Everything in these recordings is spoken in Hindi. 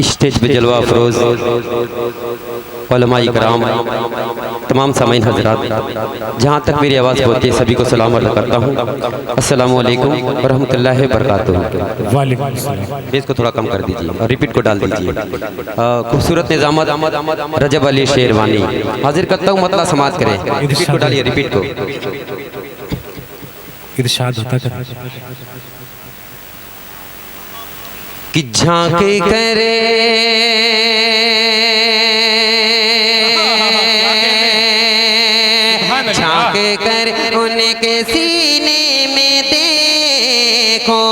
स्टेज पे जलवा अफरोज उलमा इकराम, तमाम सामीन हजरात, जहाँ तक मेरी आवाज़ पहुँची है सभी को सलाम अर्ज़ करता हूँ। अस्सलामु अलैकुम व रहमतुल्लाहि व बरकातुहू। वालेकुम अस्सलाम। बेस को थोड़ा कम कर दीजिए और रिपीट को डाल दीजिए। खूबसूरत निज़ामत रजब अली शेरवानी हाजिर करता हूँ, मतलब समाज करे। रिपीट को डालिए, रिपीट को इरशाद होता है कि झांके करे झांके कर उनके सीने में देखो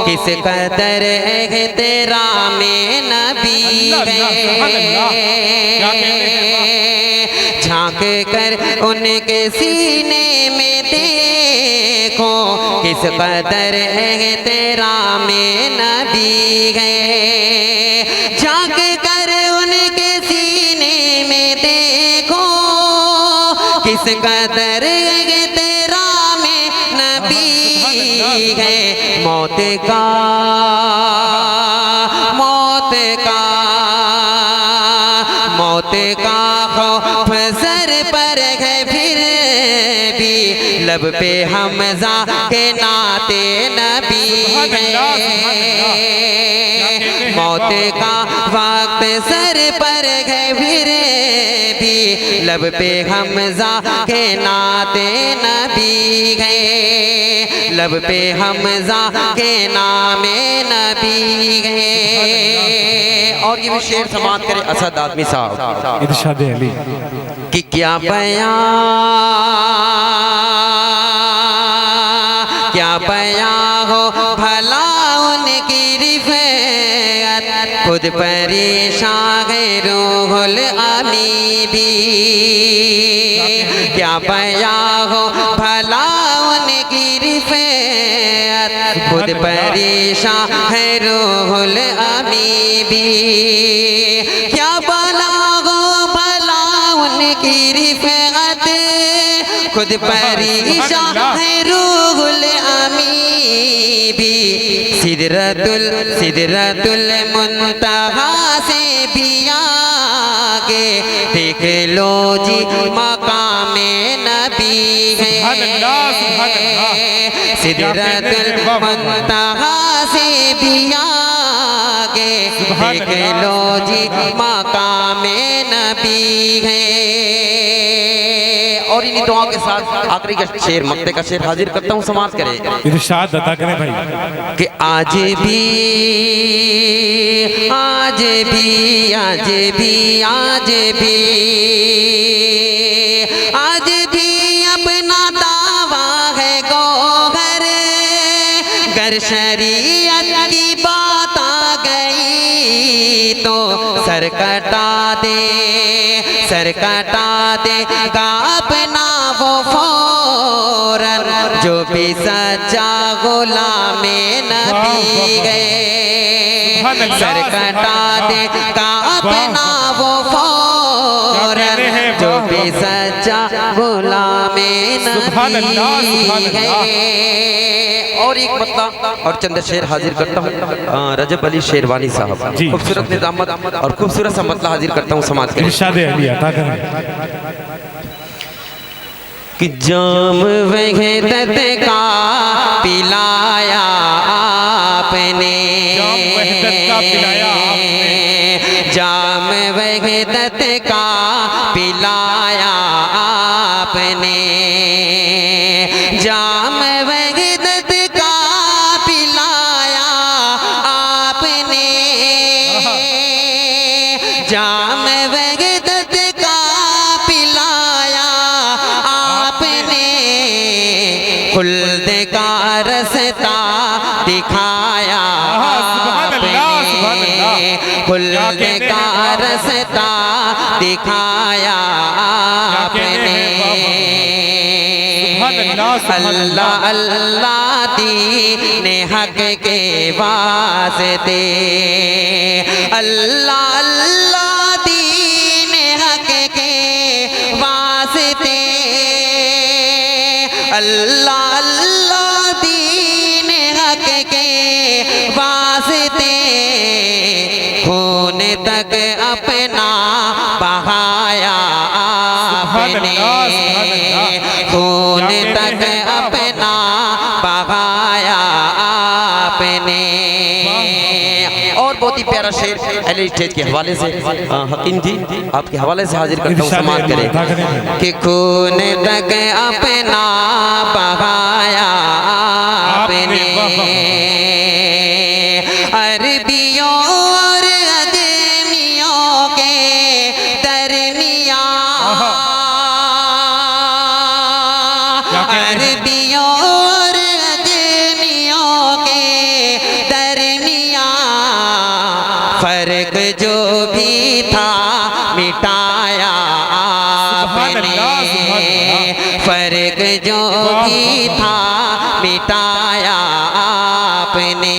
किस कदर है तेरा में नबी है। झांक कर उनके सीने में देखो किस कदर है तेरा में नबी है। झांक कर उनके सीने में देखो किस कदर है तेरा में नबी है। मौत का खौफ सर पर है, फिर भी लब पे हमजा के नाते नबी है। मौत का वक्त सर पर है, फिर भी लब पे हमजा के नाते नबी है। लब पे हमजा के नामे नबी है। और ये भी शेर समाप्त करे असद आदमी साहब, इरशाद अली कि क्या बयां हो भला उनकी रिफ़अत, खुद परेशान है रूहुल अमी भी। क्या बयां हो भला उनकी रिफ़अत, खुद परेशान है रूहुल अमी भी। क्या बला हो भला उनकी रिफ़अत, खुद परेशान है रूहुल अमी भी। सिदरतुल मुंतहा से भी आगे देख लो जी मकामे नबी है। सिदरतुल मुंतहा से भी आगे देख लो जी मकामे नबी है। और इन्हीं दुआओं के साथ आखिरी का शेर, मक्ते का शेर हाजिर करता हूँ, समाज करे। इरशाद अता करें भाई कि आज भी अपना दावा है गोहर, गर शरीयत की बात आ गई तो सर कटा देगा अपना वो फौरन, जो भी सच्चा गुलामे नबी गए। सर कटा देगा अपना वो फौरन, जो भी सच्चा गुलामे नबी गए। और एक मतलब और चंद शेर हाजिर करता हूँ, रजब अली शेरवानी साहब, खूबसूरत निज़ामत और खूबसूरत सा मतलब हाजिर करता हूँ, समाज के इरशाद अली अता करें कि जाम वहदत का पिलाया आपने, जाम वहदत का पिलाया आपने, जाम वहदत का पिलाया आपने, जाम वहदत का पिलाया आपने, खुल्द का रस्ता दिखाया आपने, खुल्द का रस्ता दिखाया आपने। अल्लाह अल्लाह दीने हक के वास्ते, अल्लाह अल्लाह दीने हक के वास्ते, अल्लाह अल्लाह दीने हक के वास्ते, खून तक अपना बहाया आपने, खून तक अपना बहाया आपने। और बहुत ही प्यारा शेर अहले स्टेज के हवाले से हकीम जी आपके हवाले से हाजिर करता हूँ, समाअत करें कि खून तक अपना बहाया आपने, अरबियों और अदमियों के दरमियां, अरबियों और अदमियों के दरमियां फर्क जो भी था मिटाया आपने, फर्क जो भी था मिटाया आपने।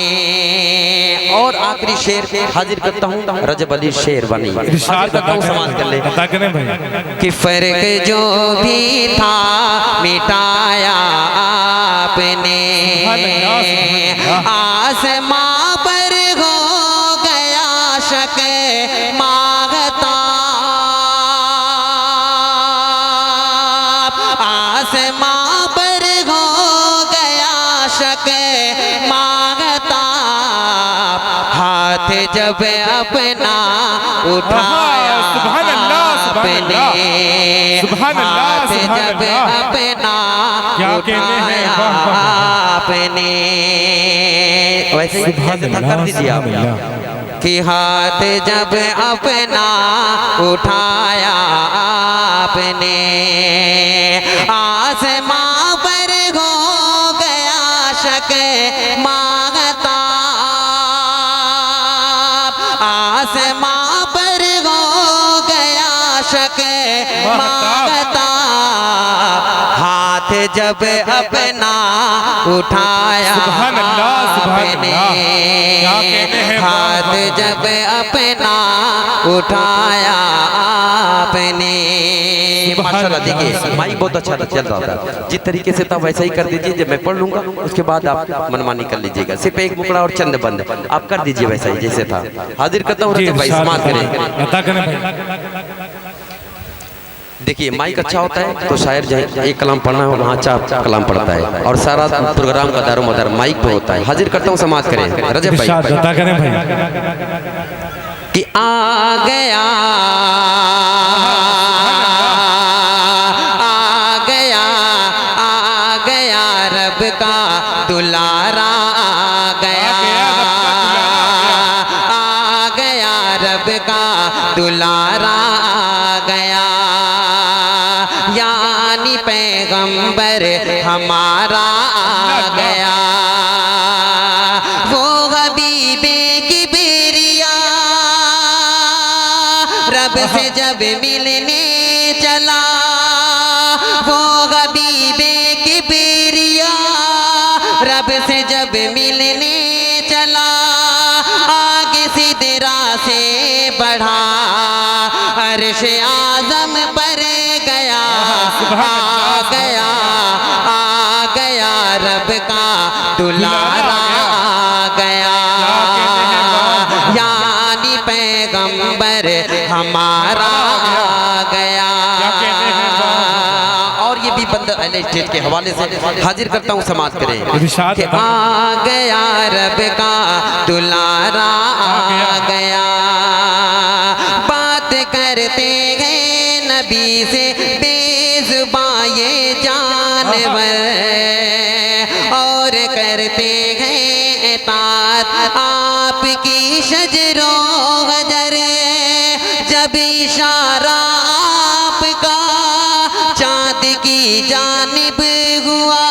और आखिरी शेर हाजिर करता हूँ रजब अली शेरवानी, हाजिर करता हूँ, समाअत कर ले कि फर्क जो भी था मिटाया आपने, आसमां पर हो गया शक मांगता, आसमां पर हो गया शक मांगता, हाथ जब अपना उठाया आपने, हाथ जब अपना उठाया आपने। वैसे ही कर दीजिए आप कि हाथ जब अपना उठाया आपने, आसमां पर हो गया शक मांगता, आसमां पर हो गया शक मांगता, हाथ जब अपना उठाया आपने, हाथ जब अपना उठाया आपने। माशाल्लाह देखिए माइक बहुत अच्छा चल रहा था, जिस तरीके से था वैसा ही कर दीजिए, जब मैं पढ़ लूंगा उसके बाद आप मनमानी कर लीजिएगा, सिर्फ एक मुकड़ा और चंद बंद आप कर दीजिए वैसा ही जैसे था। हाजिर करता हूँ रजब भाई, समाअत करें। देखिए माइक अच्छा होता है तो शायर जो है एक कलाम पढ़ना है वहाँ अच्छा कलाम पढ़ता है, और सारा प्रोग्राम का दारो मदार माइक पे होता है। हाजिर करता हूँ, समाअत करें रजब भाई कि आ गया रब का दुलारा, आ गया रब का दुलारा, आ गया यानी पैगंबर हमारा आ गया, वो हबीबे किबरिया रब से जब मिलने चला, वो हबीबे किबरिया रब से जब मिलने चला, आगे सिदरा से बढ़ा अर्श आज़म पर गया, आ गया रब का दुलारा, आ गया यानी पैगंबर हमारा आ गया। और ये भी बंदा अहले स्टेज के हवाले से हाजिर करता हूँ, समाअत करें कि आ गया रब का दुलारा, आ गया। बात करते हैं नबी से बेज़ुबां ये जानवर, और करते हैं इताअत आपकी शजरो हजर, जब इशारा आपका चाँद की जानिब हुआ,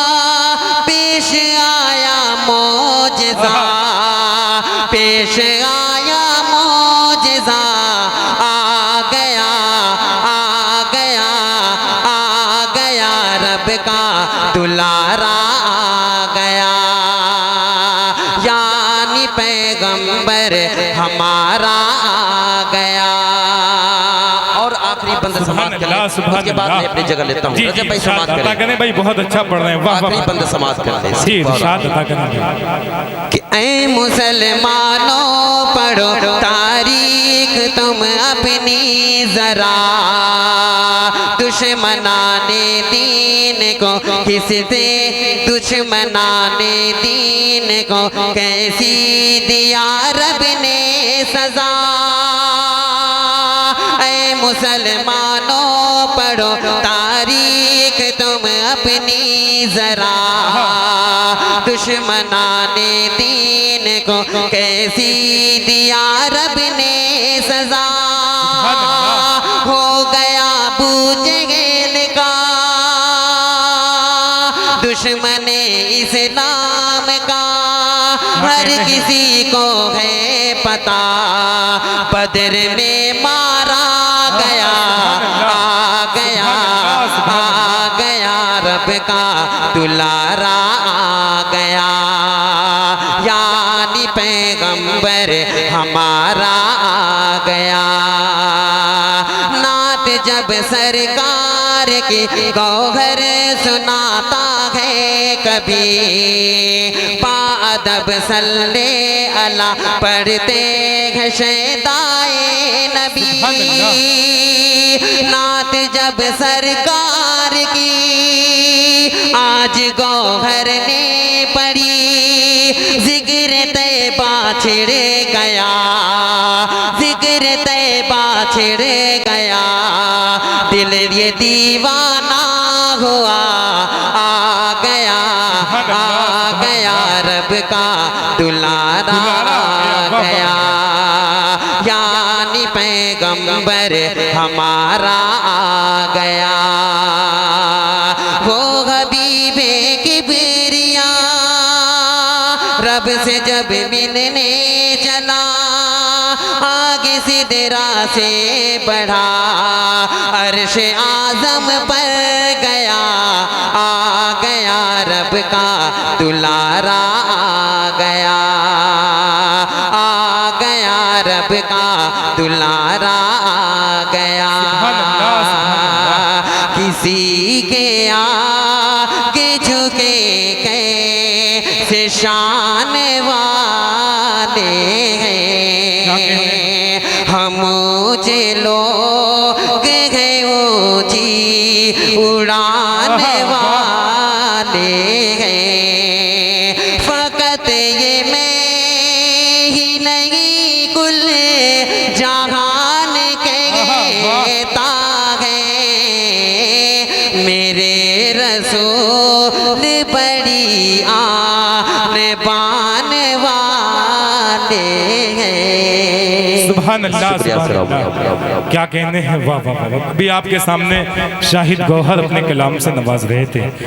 पेश आया मौजज़ा, पेश आया मौजज़ा, आ गया रब का दुलारा, आ गया यानी पैगंबर हमारा आ गया। और आखिरी बंद समाअत कर ले, उसके बाद मैं अपनी जगह लेता हूँ। रजब भाई समाअत करें भाई, बहुत अच्छा पढ़ रहे हैं, आखिरी बंद समाअत कर ले कि ऐ मुसलमानों पढ़ो तारीख तुम अपनी जरा दुश्मनाने दीन को, किससे दुश्मनाने दीन को कैसी दिया रब ने सजा। ऐ मुसलमानों पढ़ो तारीख तुम अपनी जरा दुश्मनाने दीन को कैसी दिया रब ने सजा। हो गया अबू जहल का दुश्मने इस्लाम का, हर किसी को है पता बदर में मारा गया। आ गया रब का दुलारा आ गया, यानी पैगंबर हमारा आ गया। नात जब सरकार की गौहर सुनाता है कभी, पाअदब सल्ले अला पढ़ते हैं शहदाए नबी। नात जब सरकार की आज गौहर ने पढ़ी, जिक्र तैबा छिड़ गया, जिक्र तैबा छिड़ गया, दिल ये दीवाना हुआ। आ गया रब का दुलारा आ गया, यानी पैगंबर हमारा आ गया। वो हबीबे किबरिया रब से जब मिलने चला, आगे सिदरा से बढ़ा अर्श आजम पर गया। आ गया रब का दुलारा आ गया, आ गया रब का दुलारा आ गया। किसी के आगे झुके कैसे शान वाले हैं, हम ऊंचे लोग हैं ऊंची उड़ान वाले हैं। फकत ये मैं ही नहीं कुल जहान कहता है, मेरे रसूल बड़ी आन बान वाले हैं। सुभान अल्लाह, सुभान अल्लाह। क्या कहने हैं, वाह वाह वाह। अभी आपके सामने शाहिद गौहर अपने कलाम से नवाज रहे थे।